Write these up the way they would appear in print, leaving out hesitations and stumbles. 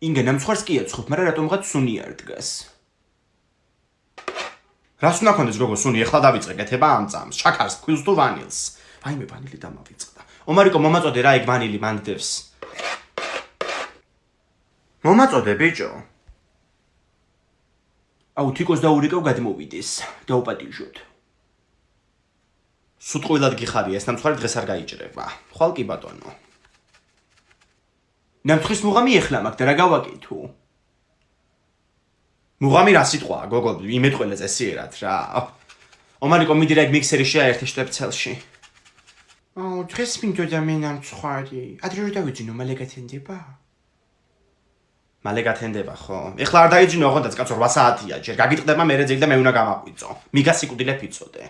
ინგა ნამცხვარს კი აცხობ, მაგრამ რატომღაც სუნი არ დგას. რას უნდა ქონდეს გოგო სუნი, ეხლა დავიწყე კეთება ამ წამს. შაქარს, ქვილს თუ ვანილს. ვაიმე ვანილი დამავიწყდა. ომარიკო მომაწოდე რა ეგ ვანილი მანდევს. მომაწოდე ბიჭო. აუ თიკოს დაურიკავ გადმოვიდეს. დაუპატიჟოთ. სუტყვილად გიხარია, ეს ნამცხვარი დღეს არ გაიჭრება. ხვალ კი ბატონო. ნამცხვის მუღამი ეხლა მაგ და რა გავაკეთო? მუღამი რა სიტყვაა, გოგო, იმეთყველე წესიერად რა. ომარიკო მიდი რა ეგ მიქსერი შეაერთე შტეფცელში. აუ დღეს მინდოდა მე ნამცხვარი. ადრე რომ დავიძინო, მალე გათენდება? მალე გათენდება ხო? ეხლა არ დაიძინო ოღონდაც კაცო 8 საათია ჯერ. გაგიტყდება მერე ძეგლ და მე უნდა გამაყვიწო. მიგასიკუდილებ იცოდე.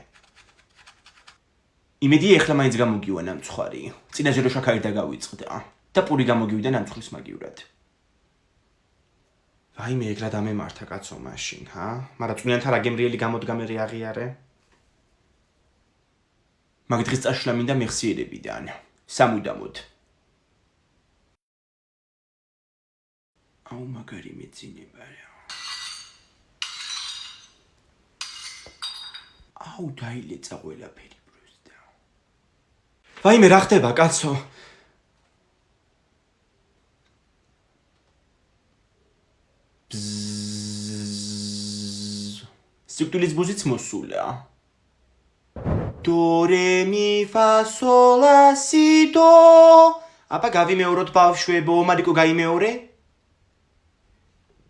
იმედი ეხლა მაინც გამოგივა ნამცხვარი. წინაზე რო შაქარი დაგავიწყდა და პური გამოგივიდა ნამცხვის მაგივრად. ვაიმე ეგ რა დამემართა კაცო მაშინ, ჰა? მაგრამ წვნიანთა რა გემრიელი გამოდგამე რე აღიარე? მაგ დღეს წაშლა მინდა მეხსიერებიდან. სამუდამოდ. აუ მაგარი მეძინება რა. აუ დაილეცა ყველაფერი ბროსტა. ვაიმე რა ხდება კაცო? სიკვდილის ბუზიც მოსულა. დო რე მი ფა სოლ ლა სი დო. აბა გავიმეოროთ ბავშვებო, ომარიკო გაიმეორე?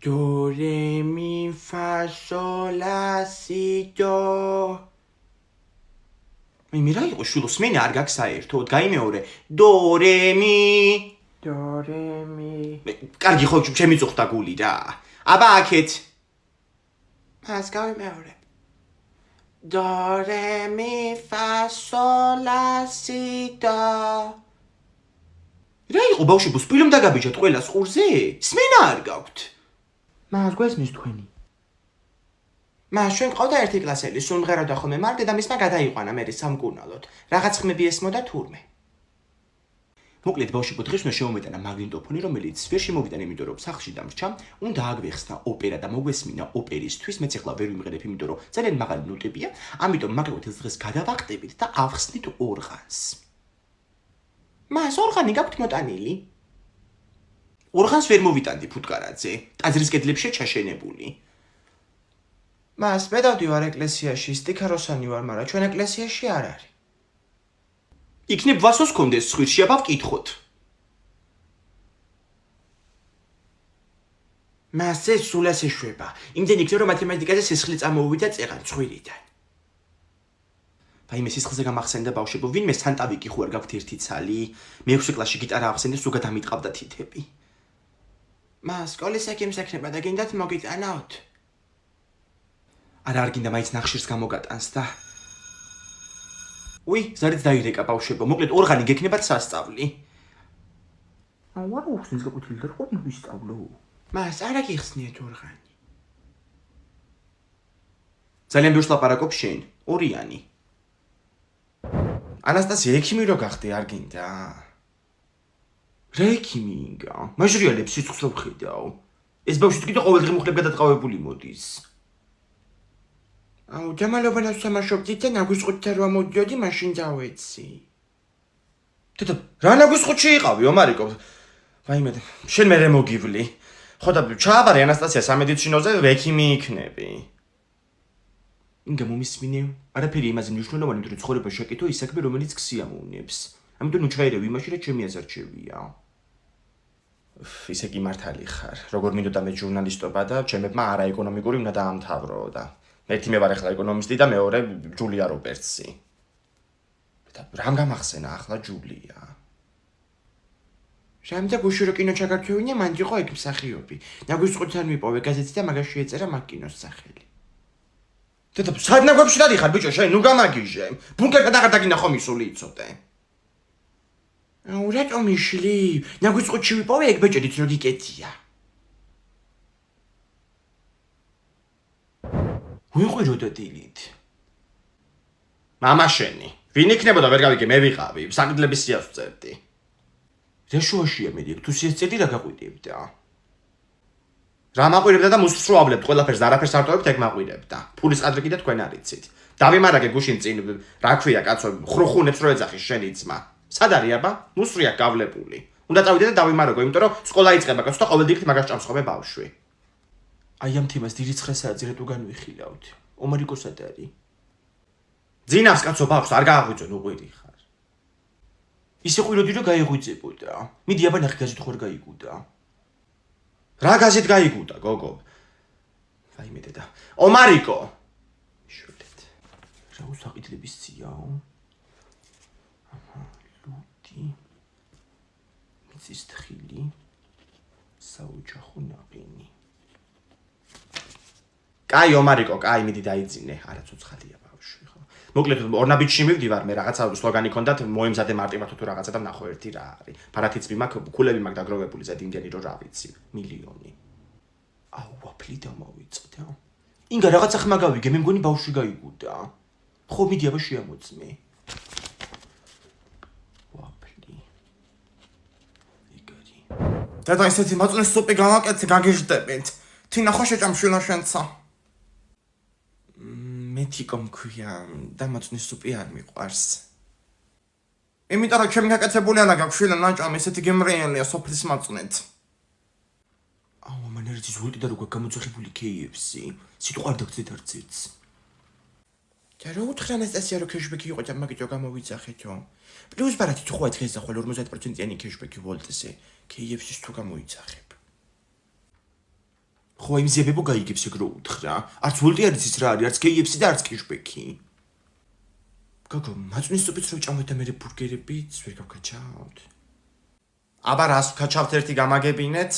დო რე მი ფა სოლ ლა სი დო. მე რა იყო შულოს მე არ გაქვს საერთოდ, გაიმეორე. დო რე მი. დო რე მი. კარგი ხო ჩემი წუხდა გული რა. აბა აქეთ. მას გავიმეორე. დო რე მი ფა სოლ ლა სი დო. რა იყო ბავშვებო, სპილომ დაგაბიჯათ ყველას ყურზე? სმენა არ გაქვთ. მას გვესმის თქვენი. მას ჩვენ ყავდა ერთი კლასელი, სულ მღეროდა ხოლმე მარტე და მისმა გადაიყვანა მე სამკურნალოდ. რაღაც ხმები ესმოდა თურმე. მოკლედ ბავშვებო, დღეს უნდა შევმეტანა მაგნიტოფონი, რომელიც ვერ შემოვიტან, იმიტომ რომ სახლში დამრჩა, უნდა აგვეხსნა ოპერა და მოგვესმინა ოპერისთვის, მეც ახლა ვერ ვიმღერებ, იმიტომ რომ ძალიან მაღალი ნოტებია, ამიტომ მაგალითად ეს დღეს გადავახტებით და ავხსნით ორღანს. მას ორღანი გაქვთ მოტანილი? ორღანს ვერ მოვიტანდი ფუტკარაძე, ტაძრის კედლებში ჩაშენებული. მას მე დავდივარ ეკლესიაში, სტიქაროსანი ვარ, მაგრამ ჩვენ ეკლესიაში არ არის. იქნებ ვასოს კონდეს სხვირში, აბა ვკითხოთ. მასე სულას ეშვება. იმდენ იქნება რომ მათემატიკაზე სისხლი წამოუვიდა წეღან ცხვირიდან. ვაიმე სისხლზე გამახსენდა ბავშვებო, ვინმე სანტავიკი ხო არ გაქვთ ერთი ცალი? მე-6 კლასში გიტარა ახსენდა, სულ გადამიტყავდა თითები. მას სკოლის ექიმს ექნება და გინდათ მოგიტანაოთ. არ გინდა მაინც ნახშირს გამოგატანს და უი, ზარიც დაირეკა ბავშვებო, მოკლედ ორღანი გექნებათ სასწავლი. აუ არ უხსნის გაკვეთილი და რყოდ ვისწავლო. მას არა გიხსნიეთ ორღანი. ძალიან ბევრს ლაპარაკობ შენ, ორიანი. ანასტასია ექიმი რო გახდე არ გინდა? რა ექიმი ინგა? მაჟრიალებს სიცხს რო ვხედავ. ეს ბავშვი თვითონ ყოველდღე მუხლებ გადატყავებული მოდის. აუ ჯამალობანას სამაშობდით და ნაგვისყუთი რა მოდიოდი მაშინ დავეცი. დედა რა ნაგვისყუთი იყავი ომარიკო? ვაიმე შენ მე მოგივლი. ხო და ჩააბარე ანასტასია სამედიცინოზე ექიმი იქნები. ინგა მომისმინე, არაფერი იმაზე მნიშვნელოვანი თუ ცხოვრება შეკითო ის საქმე რომელიც ქსიამოვნებს. ამიტომ უჩაირევ იმაში რა ჩემი აზარჩევია. ისე კი მართალი ხარ. როგორ მინდოდა მე ჟურნალისტობა და ჩემებმა არაეკონომიკური უნდა დაამთავრო და ერთი მე ვარ ახლა ეკონომისტი და მეორე ჯულია რობერტსი. და რამ გამახსენა ახლა ჯულია? შემდეგ უშურო კინო ჩაგარჩევინა, მან იყო ეგ მსახიობი. ნაგვისყუთთან მიპოვე გაზეთი და მაგაში ეწერა მაგ კინოს სახელი. დედა სად ნაგვებში დადიხარ ბიჭო, შენ ნუ გამაგიჟე. ბუნკერთან დაგარდაგინა ხომ ისული იცოდე. აუ რატომ იშლი? ნაგვისყუთში ვიპოვე ეგ ბეჭედით რო გიკეთია. ვიყვიროდა დილით. მამა შენი, ვინ იქნებოდა ვერ გავიგე, მე ვიყავი, საგდლების სიას ვწერდი. რა შუაშია მე თუ სიას წერდი რა გაყვიდებდა? რა მაყვირებდა და მუსწროავლებთ ყველაფერს და არაფერს არ ტოვებთ ეგ მაყვირებდა. ფულის ყადრი კიდე თქვენ არიცით. დავიმარაგე გუშინ წინ რა ქვია კაცო ხრუხუნებს რო ეძახის შენი ძმა. სად არის აბა? მუსრია გავლებული. უნდა წავიდე და დავიმარაგო, იმიტომ რომ სკოლა იწყება კაცო და ყოველდღიურად მაგას ჭამსხობე ბავშვი. აი ამ თემას დიდი ცხრასაა ძირეტ უგანვიხილავთ. ომარიკო სად არის? ძინავს კაცო ბავშვს არ გააღვიძონ უყვირი ხარ. ისე ყვიროდი რომ გაიღვიძებოდა. მიდი აბა ნახე გაზეთ ხوار გაიგუდა. რა გაზეთ გაიგუდა გოგო? ვაიმე დედა. ომარიკო. შვილეთ. რა უსაყიდლების სიაო? აჰა, ლუდი. მიწის თხილი. საოჯახო ნაყინი. კაი ომარიკო, კაი მიდი დაიძინე. არა ცოცხალია ბავშვი ხო. მოკლედ ორნაბიჯში მივდივარ მე რაღაცა სლოგანი ქონდათ მოემზადე მარტივად თუ რაღაცა და ვნახო ერთი რა არის. ფარათიცები მაქვს, ქულები მაქვს დაგროვებული ზედინდელი რომ რა ვიცი, მილიონი. აუ ვაფლი დამოვიწყდა. ინგა რაღაცა ხმა გავიგე, მე მგონი ბავშვი გაიგუდა. ხო მიდი აბა შეამოწმე. ვაფლი. იგარი. დედა ისეთი მაწუნის სუპი გავაკეთე გაგიჟდებით. თინა ხო შეჭამშვილა შენცა. მე თიკო მქვია და მაწუნის სუპი არ მიყვარს. იმიტომ რომ ჩემი გაკეთებული არა გაქვს შვილა ნაჭამი ესეთი გემრიელია სოფლის მაწუნით. აუ მან ერთი ზულტი და როგორ გამოძახებული KFC. სიტყვა არ დაგწეთ არც ერთს. და რა უთხრა ანასტასია რომ კეშბექი იყო და მაგიტო გამოვიძახეთო. პლუს ბარათი თუ ხო დღეს ახლა 50%-იანი კეშბექი ვოლტზე. KFC-ს თუ გამოიძახებ. ხო იმ ზებებო გაიგებს ეგ რო უთხრა. არც ვოლტი არის ის რა არის, არც KFC და არც კეშბექი. გოგო, მაწუნის სუპიც რო ჭამოთ და მე ბურგერებიც ვერ გავკაჩავთ. აბა რას ვკაჩავთ ერთი გამაგებინეთ?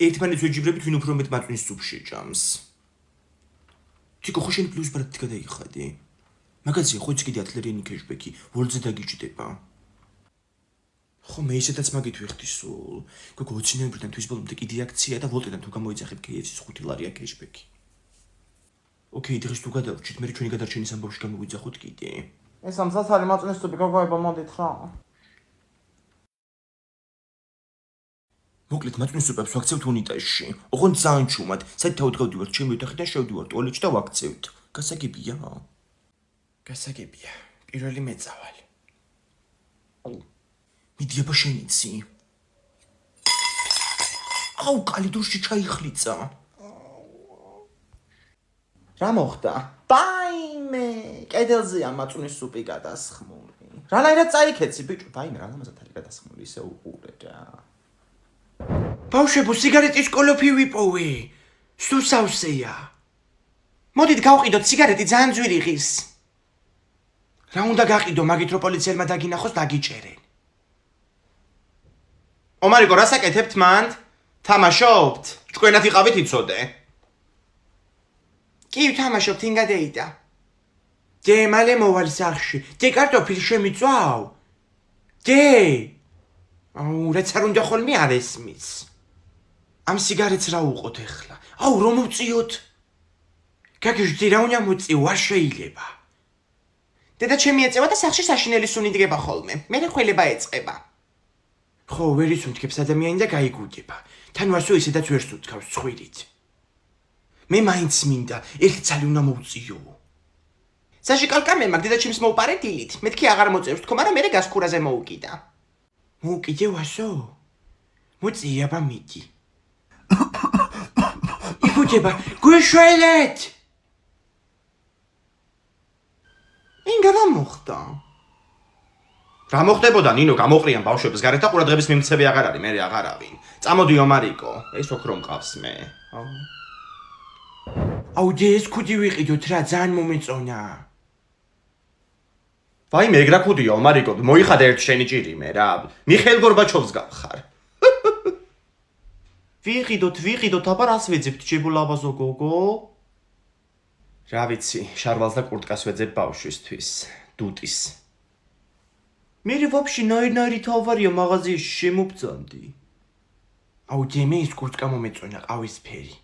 ერთმანეთს ვეჯიბრებით ვინ უფრო მეტ მაწუნის სუპს შეჭამს. თიკო ხო შენ პლუს ბარათი გადაიხადე. მაგაზია ხო კიდე ათლერიანი კეშბექი ვოლტზე დაგიჭდება. ხო მე ისედაც მაგით ვიხდი სულ. გოგო ოცინებიდან თვის ბოლომდე კიდე აქცია და ვოლტიდან თუ გამოიძახებ KFC-ს 5 ლარია კეშბექი. ოკეი, დღეს თუ გადავრჩით, მე ჩვენი გადარჩენის ამბავში გამოვიძახოთ კიდე. ეს ამსაცარი მაწუნის სუპი გოგოება მოდით რა. მოკლედ მაწუნის სუპებს ვაქცევთ უნიტაზში. ოღონდ ძალიან ჩუმად. საით თავდგავდივართ ჩემი ოთახიდან შევდივართ ტუალეტში და ვაქცევთ. გასაგებია? გასაგებია. პირველი მეწავალ. მიდი აბა შენიცი. აუ, კალიდურში ჩაიხლიცა. რა მოხდა? ბაიმე, კედელზეა მაწუნის სუპი გადასხმული. რანაირად წაიქეცი, ბიჭო, ბაიმე, რა ლამაზად არის გადასხმული, ისე უყურე რა. ბავშვებო, სიგარეტის კოლოფი ვიპოვე. სულ სავსეა. მოდით გავყიდოთ სიგარეტი ძალიან ძვირი ღირს. რა უნდა გაყიდო, მაგით რომ პოლიციელმა დაგინახოს დაგიჭერენ. ომარიკო, რას აკეთებთ მანდ? თამაშობთ? ჭკვენად იყავით იცოდე. კი, თამაშობთ, ინგადეიდა. დე, მალე მოვალ სახლში. დე, კარტოფილი შემიწვავ? დე! აუ, რაც არ უნდა ხოლმე არ ესმის. ამ სიგარეტს რა უყოთ ეხლა? აუ, რომ უწიოთ? გაგიჟდი რა უნდა მოწიო, არ შეიძლება. დედა ჩემი ეწევა და სახლში საშინელი სუნი დგება ხოლმე. მე ხველება ეწყება. ხო, ვერ ისუნთქებს ადამიანი და გაიგუდება. თან ვარსო ისედაც ვერ სუნთქავს ცხვირით. მე მაინც მინდა, ერთი ცალი უნდა მოუწიო. საში კალკამე მაგ დედა ჩემს მოუპარე დილით. მეთქი აღარ მოწევს თქო, მაგრამ მე გასკურაზე მოუკიდა. მოუკიდე ვასო? მოწია აბა მიდი. იგუდება, გვეშველეთ! ინგა რა მოხდა? რა მოხდებოდა ნინო გამოყრიან ბავშვებს გარეთ და ყურადღების მიმცემი აღარ არის, მე აღარ ავინ. წამოდი ომარიკო, ეს ოქრო მყავს მე. აუ დე ეს ქუდი ვიყიდოთ რა, ძალიან მომეწონა. ვაიმე, ეგ რა ქუდია ომარიკო, მოიხადე ერთ შენი ჭირიმე რა. მიხეილ გორბაჩოვს გავხარ. ვიყიდოთ, აბა რას ვეძებთ, ჩიბულაბაზო გოგო? რა ვიცი, შარვალს და კურტკას ვეძებ ბავშვისთვის, დუტის. მე ვაფშე ნაირ-ნაირი თავარია მაღაზიაში შემობძანდი. აუ ძემე ის კურტკა მომეწონა ყავისფერი.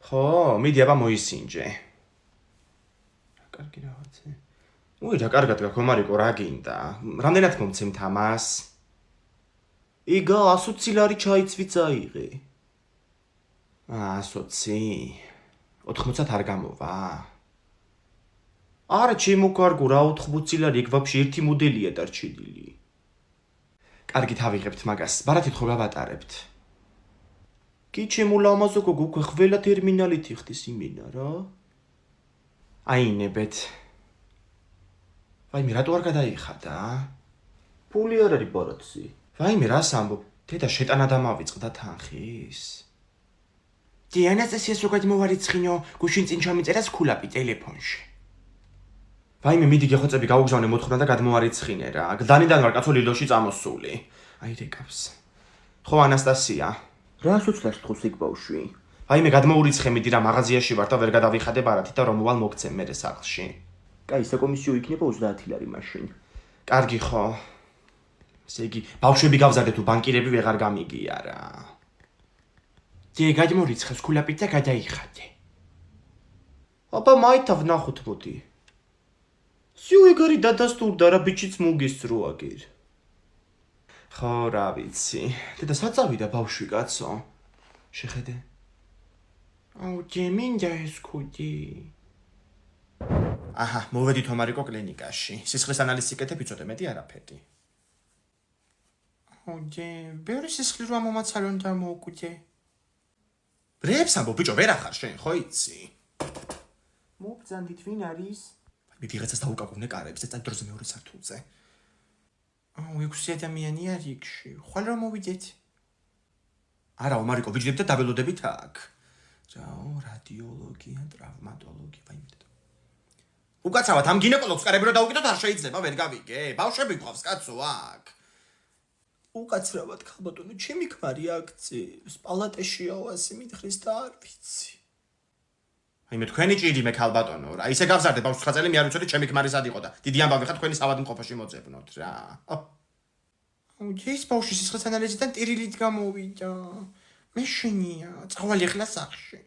ხო, მიდი აბა მოისინჯე. რა კარგი რაღაცა. უი, რა კარგად გაქვს ომარიკო, რა გინდა? რამდენად მომცემთ ამას? იგა 120 ლარი ჩაიცვი წაიღე. 120. 80 არ გამოვა. არა, ჩემო რა 80 ლარი ეგ ვაფშე ერთი მოდელია დარჩენილი. კარგი თავიღებთ მაგას, ბარათით ხო გავატარებთ. კი ჩემო ლამაზო გოგო, უკვე ყველა ტერმინალით იხდის იმენა რა. აინებეთ. ვაიმე, რატო არ გადაიხადა? ფული არ არის ბარათზე. ვაიმე, რას ამბობ? დედა შეტანა დამავიწყდა თანხის. დიანასტასიას რო გადმოვარიცხინო, გუშინ წინ ჩამიწერა სქულაპი ტელეფონში. ვაიმე, მიდი გეხოცები გაუგზავნე მოთხოვნა და გადმოვარიცხინე რა. გდანიდან ვარ კაცო ლილოში წამოსული. აი რეკავს. ხო ანასტასია. რას უცლას თხოს იქ ბავშვი? ვაიმე, გადმოურიცხე მიდი რა მაღაზიაში ვარ და ვერ გადავიხადე ბარათით და რომ მოვალ მოგცემ მე სახლში. კაი, საკომისიო იქნება 30 ლარი მაშინ. კარგი ხო. ესე იგი, ბავშვები გავზარდე თუ ბანკირები ვეღარ გამიგია რა. დი გადმორიცხე სქულაპით და გადაიხადე. აბა მაითა ვნახოთ მოდი. სიუეგარი დადასტურდა რა ბიჭიც მოგესწრო აგერ. ხო რა ვიცი. დედა საწავიდა ბავშვი კაცო. შეხედე. აუ ჯემინდა ეს კუდი. აჰა, მოვედით ომარიკო კლინიკაში. სისხლის ანალიზი კეთებ იცოდე მეტი არაფერი. აუ ჯე, ბევრი სისხლი რა მომაცალონ და მოგუძე. ბრებს ამბობ ბიჭო, ვერ ახარ შენ, ხო იცი? მოგძანდით ვინ არის? მიდი რაღაცას დაუკაკუნე კარებს, ეს დროზე მეორე სართულზე. აუ, 6 ადამიანი არის იქში. ხვალ რა მოვიდეთ? არა, ომარიკო, ვიჯდებით და დაბელოდებით აქ. ჯაო, რადიოლოგია, ტრავმატოლოგია, ვაიმე. უკაცრავად ამ გინეკოლოგს კარები რო დაუკიდოთ არ შეიძლება, ვერ გავიგე. ბავშვები გვყავს კაცო აქ. უკაცრავად ქალბატონო, ჩემი ქმარი აქცევს, პალატაშიაო ასე მითხრის და არ ვიცი. აიმე თქვენი ჭირი მე ქალბატონო რა. ისე გავზარდე ბავშვს ხაწელი მე არ ვიცოდი ჩემი ქმარი სად იყო და დიდი ამბავი ხარ თქვენი ავადმყოფოში მოძებნოთ რა. აუ, ეს ბავშვი სისხლის ანალიზიდან ტირილით გამოვიდა. მე შენია, წავალი ახლა სახში.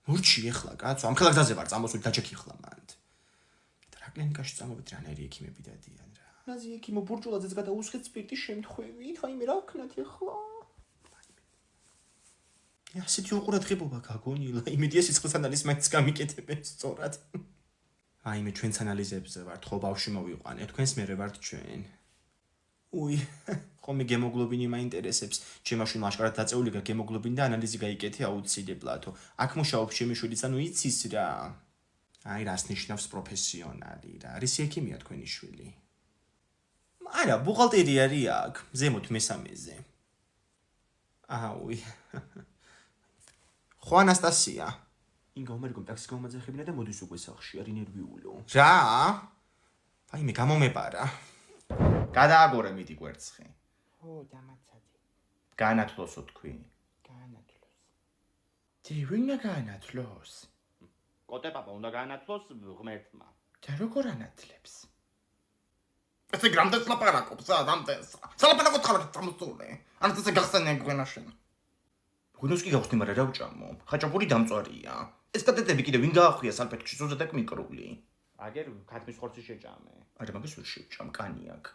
მურჩი ახლა კაცო, ამ ხელა გზაზე ვარ წამოსული დაჭექი ახლა მანდ. რა კლინიკაში წამოვიდ რანაირი ექიმები დადიან რა. ნაზი ექიმო ბურჯულაძეც გადაუსხეთ სპირტის შემთხვევით, აიმე რა ვქნათ ახლა? ასეთი უყურადღებობა გაგონილა, იმედია სისხლის ანალიზს მაინც გამიკეთებენ სწორად. აიმე ჩვენც ანალიზებზე ვართ, ხო ბავშვი მოვიყვანე, თქვენს მერე ვართ ჩვენ. უი, ხომ გემოგლობინი მაინტერესებს. ჩემაში მაშკარად დაწეული გემოგლობინი და ანალიზი გაიკეთე აუცილებლად. აქ მუშაობს ჩემი შვილიც, ანუ იცის რა. აი რას ნიშნავს პროფესიონალი რა. არის ექიმია თქვენი შვილი. არა, ბუღალტერი არის აქ, ზემოთ მესამეზე. აუი. ხო ანასტასია. ინგა ომარიკომ ტაქსი გამომაძახებინა და მოდის უკვე სახლში, არის ნერვიულო. რა? ვაიმე გამომეპარა. გადააგორე მიდი კვერცხი. ხო, დამაცადე. განათლოსო თქვი. განათლოს. დი ვინა განათლოს? კოტე პაპა უნდა განათლოს ღმერთმა. და როგორ ანათლებს? ესე გრამდეს ლაპარაკობს, ამდენს. სალაპარაკო თავად წამოსული. ან ესე გახსენე გვენაშენ. გუნოს კი გავხდი, მაგრამ რა ვჭამო? ხაჭაპური დამწვარია. ეს კატეტები კიდე ვინ გაახვია სალფეთქში ზოზე და მიკრული. აგერ ქათმის ხორცი შეჭამე. არა, მაგას ვერ შევჭამ, კანი აქ.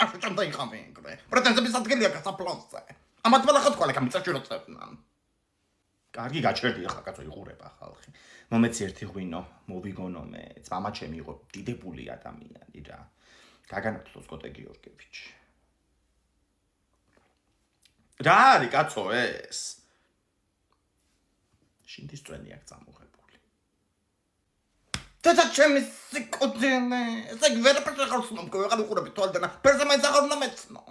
ასე ჭამდა იყავე ეგრე. პრეტენზების ადგილია გასაფლავზე. ამათ ბალახად ყოლე გამიწაში როცებნან. კარგი გაჭერდი ახლა კაცო იღურება ხალხი. მომეცი ერთი ღვინო, მოვიგონო მე. ძმა ჩემი იყო დიდებული ადამიანი რა. გაგანათლოს კოტე გიორგევიჩი. რა არის კაცო ეს? შინდის წვენი აქ წამოღებული. დედა ჩემი სიკოძენე. ესე ვერაფერს აღარ ვსნობ, ვეღარ ვიყურები თვალდანა. ფერზე მაინც აღარ უნდა მეცნო.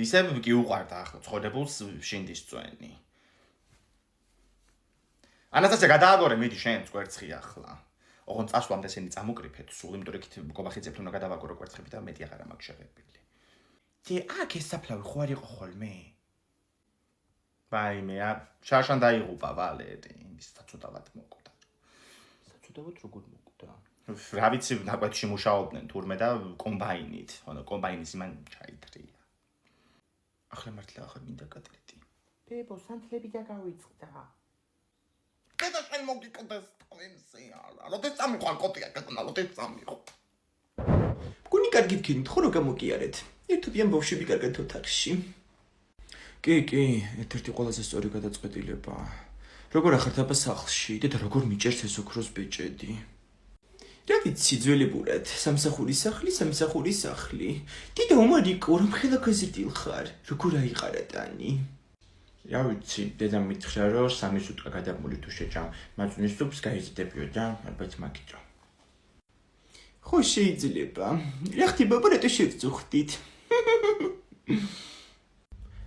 ისე კი უყარდა ახლა ცხოვრებულს შინდის წვენი. ანასტასია გადააგორე მიდი შენ კვერცხი ახლა. ოღონდ წასვლამდე ესენი წამოკრიფეთ, სულ იმიტომ იქით გობახიძებთ უნდა გადავაგორო კვერცხები და მეტი აღარ მაქვს შეღებილი. დი აქ ეს საფლავი ხო არ იყო ხოლმე? ვაიმე, შარშან დაიღუპა ვალერი, ის საწოდავად მოკვდა. საწოდავად როგორ მოკვდა? რა ვიცი, ნაკვეთში მუშაობდნენ თურმე და კომბაინით, ანუ კომბაინის იმან ჩაიდრია. ახლა მართლა ახლა მინდა კატლეტი. ბებო, სანთლები და გავიწყდა. დედა შენ მოგიკდეს ტვინსია. როდეს წამიყვა კოტია, კატონა, როდეს წამიყვა. გუნი კარგი გქენით, ხო რა გამოგიარეთ? ერთობიან ბავშვები კარგად ოთახში. კი, ერთ-ერთი ყველაზე სწორი გადაწყვეტილებაა. როგორ ახართ აბა სახლში და როგორ მიჭერს ეს ოქროს ბეჭედი. რა ვიცი, ძველებურად, სამსახურის სახლი. დედა უმარიკო, რომ ხელა გაზრდილ ხარ, როგორ აიყარა ტანი. რა ვიცი, დედამ მითხრა, რომ 3 სუტკა გადამული თუ შეჭამ, მაწვნის სუპს გაიზრდებიო და ალბათ მაგიტო. ხო შეიძლება. რა ხდება, რატო შევწუხდით?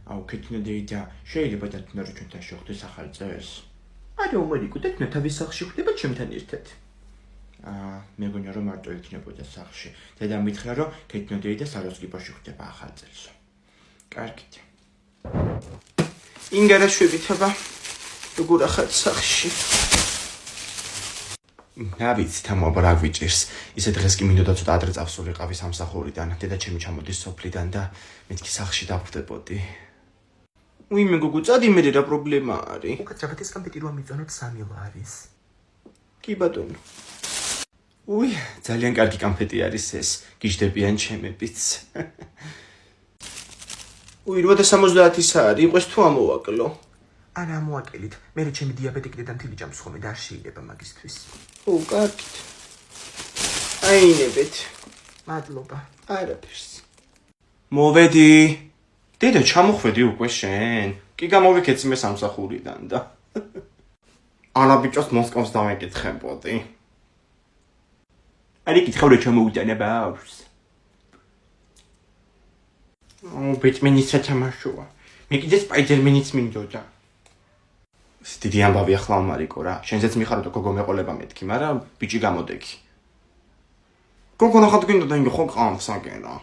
აუ, კეთნა დედა, შეიძლება დათნა რომ ჩვენთან შეხვდეს ახალ წელს. არა უმარიკო, დათნა თავის სახლში ხვდება ჩემთან ერთად. მეგონა რომ მარტო იქნებოდა სახლში. დედამ მითხრა, რომ კეთნა დედა საროსკიპოში ხვდება ახალ წელს. კარგით. ინგარაშვებით აბა. როგორ ახალ სახლში? ნავიც თამობა რა გვიჭირს. ისე დღეს კი მინდოდა ცოტა ადრე წავსულიყავი სამსახურიდან. დედა ჩემი ჩამოდის სოფლიდან და მეთქი სახლში დავხვდებოდი. უიმე გოგო, წადი მე რა პრობლემა არის? უკაცრავად ეს კამპიტი რომ მიწონოთ 3 ლარის. კი ბატონო. ძალიან კარგი კამფეტი არის ეს. გიждდებიან ჩემებიც. 870-ის არის, იყვეს თუ ამოვაკლო? არა ამოაკელით. მე ჩემი დიაბეტიკი დედამ თილი ჭამს ხოლმე და არ შეიძლება მაგისთვის. კარგით. აინებეთ. მადლობა. არაფერს. მოვედი. დედა ჩამოხვედი უკვე შენ. კი გამოვიქეცი მე სამსახურიდან და. ალა ბიჭოს მოსკოვს დავეკითხებოდი. არი კითხავ რა ჩამოუტანა ბავს. ბეტმენის სათამაშოა. მე კიდე სპაიდერმენიც მინდოდა. დიდი ამბავი ახლა ამარიკო რა. შენზეც მიხარო და გოგო მეყოლება მეთქი, მაგრამ ბიჭი გამოდექი. გოგო ნახат გინდა და ინგ ხო ყამს აგენა.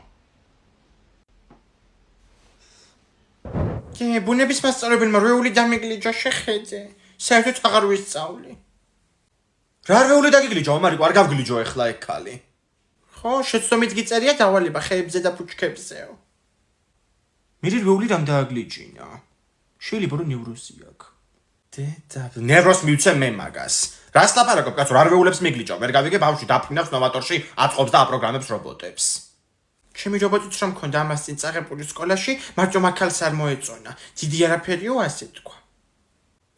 კი, ბუნების მასწავლებელმა რეული დამიგლიჯა შეხედე. საერთოდ აღარ ვისწავლი. რა რეული დაგიგლიჯო, ამარიკო, არ გავგლიჯო ახლა ეგ ხალი. ხო, შეცდომით გიწერია დავალება ხეებზე და ფუჩქებზეო. მე რეული რამ დააგლიჯინა? შეიძლება რომ ნევროზი აქვს. დედა, ნევროს მივცე მე მაგას. რას ლაპარაკობ, კაცო, რა რეულებს მიგლიჯავ, ვერ გავიგე ბავშვი დაფრინავს ნოვატორში, აწყობს და აპროგრამებს რობოტებს. ჩემი რობოტიც რომ მქონდა ამას წინ წაღებული სკოლაში, მარტო მაქალს არ მოეწონა. დიდი არაფერიო ასე თქვა.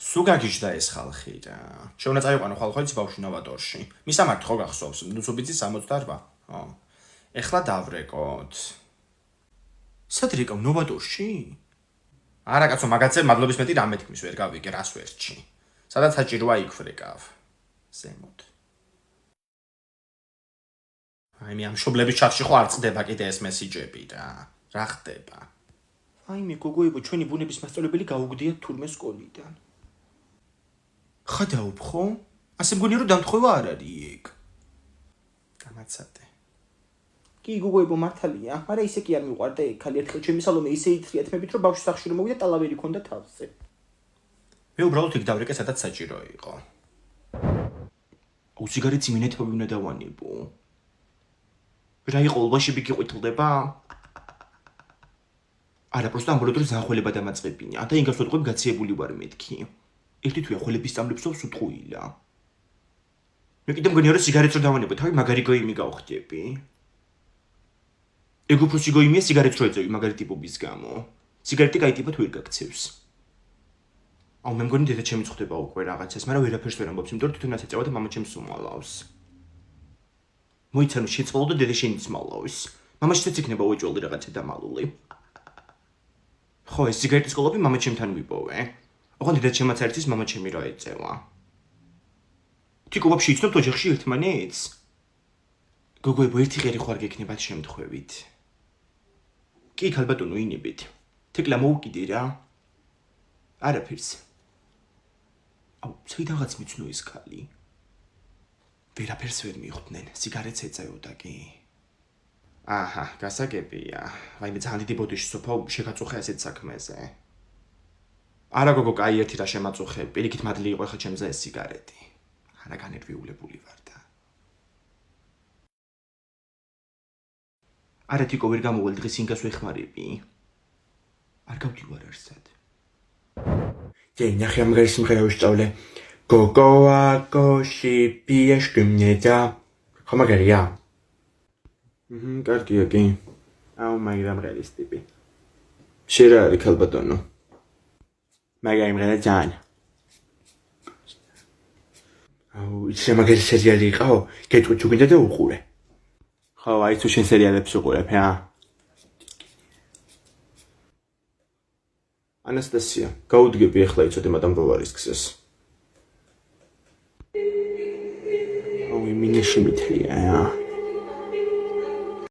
სულ გაგიჟდა ეს ხალხი რა. შეუნა წაიყვანო ხალხოიც ბავშვი ნოვატორში. მისამართი ხო გახსოვს, ნუსუბიძის 68. ეხლა დავრეკოთ. სად რეკავ ნოვატორში? არა კაცო, მაგაცე მადლობის მეტი რამე თქმის ვერ გავიგე რას ვერჩი. სადაც საჭიროა იქ ვრეკავ. ზემოთ. მე ამ შობლების ჩატში ხო არ წდება კიდე ეს მესიჯები რა. რა ხდება? მე გოგოებო, ჩვენი ბუნების მასწავლებელი გაუგდიათ თურმე სკოლიდან. ხადაობ ხო? ასე მგონია რომ დამთხოვა არ არის ეგ. გამაცადე. კი გოგოებო მართალია, მაგრამ ისე კი არ მიყვარდა ეგ ხალი ერთხელ ჩემი სალომე ისე ითხრია თმებით რომ ბავშვი სახლში რომ მოვიდა ტალავერი ქონდა თავზე. მე უბრალოდ იქ დავრეკე სადაც საჭირო იყო. სიგარეტი მინეთები უნდა დავანებო. რა იყო ულბაში გიყვითლდება? არა, просто ამბოლოდრო ზახველება დამაწყებინა და ინგას ვეთქვი გაციებული ვარ მეთქი. ერთი თვია ხველების სტამბლებს უთყუილა. მე კიდე მგონია რომ სიგარეტს რომ დავანებო, თავი მაგარი გოიმი გავხდები. ეგ უფრო სიგოიმია სიგარეტს რო ეწევი მაგარი ტიპობის გამო. სიგარეტი კაი ტიპად ვერ გაქცევს. მე მგონი დედა ჩემი წხვდება უკვე რაღაცას, მაგრამ ვერაფერს ვერ ამბობს, იმიტომ რომ თვითონაც ეწევა და მამა ჩემს უმალავს. მოიცანო შეწყვალო და დედა შენიც მალავს. მამაშიც იქნება უეჭველი რაღაცა დამალული. ხო, ეს სიგარეტის კოლოფი მამა ჩემთან ვიპოვე. ოღონდ დედა ჩემაც ერთის მამა ჩემი რა ეწევა. თიკო ვაფშე იცნობთ ოჯახში ერთმანეთს? გოგოებო, ერთი ღერი ხوار გექნებათ შემთხვევით. კი, ქალბატონო, ინებით. თეკლა მოუკიდე რა. არაფერს. საიდანღაც მიცნო ეს ქალი. ვერაფერს ვერ მიხვდნენ, სიგარეტს ეწეოდა კი. აჰა, გასაგებია. ვაიმე ძალიან დიდი ბოდიში სოფა შეგაწუხე ასეთ საქმეზე. არა გოგო, კაი ერთი რა შემაწუხე, პირიქით მადლი იყო ხა ჩემზე ეს სიგარეტი. არა განერვიულებული ვარ და. არა თიკო ვერ გამოვალ დღეს ინგას ვეხმარები. არ გავდივარ არსად. ნახე ამ გარს იმხელა ვისწავლე. გოგოა გოში პიეშკიმნედა. ხო მაგარია? კარგია კი. აუ მაგრამ რეალის ტიპი. შენ რა არის ქალბატონო? მაგარი მღერა ძალიან. აუ ისე მაგარი სერიალი იყაო, გეტყვი თუ გინდა და უყურე. ხო, აი თუ შენ სერიალებს უყურებ, რა? ანასტასია, გაუდგები ახლა იცოდე მადამ ბოვარის გზას. აუ იმინეში მithრია, რა.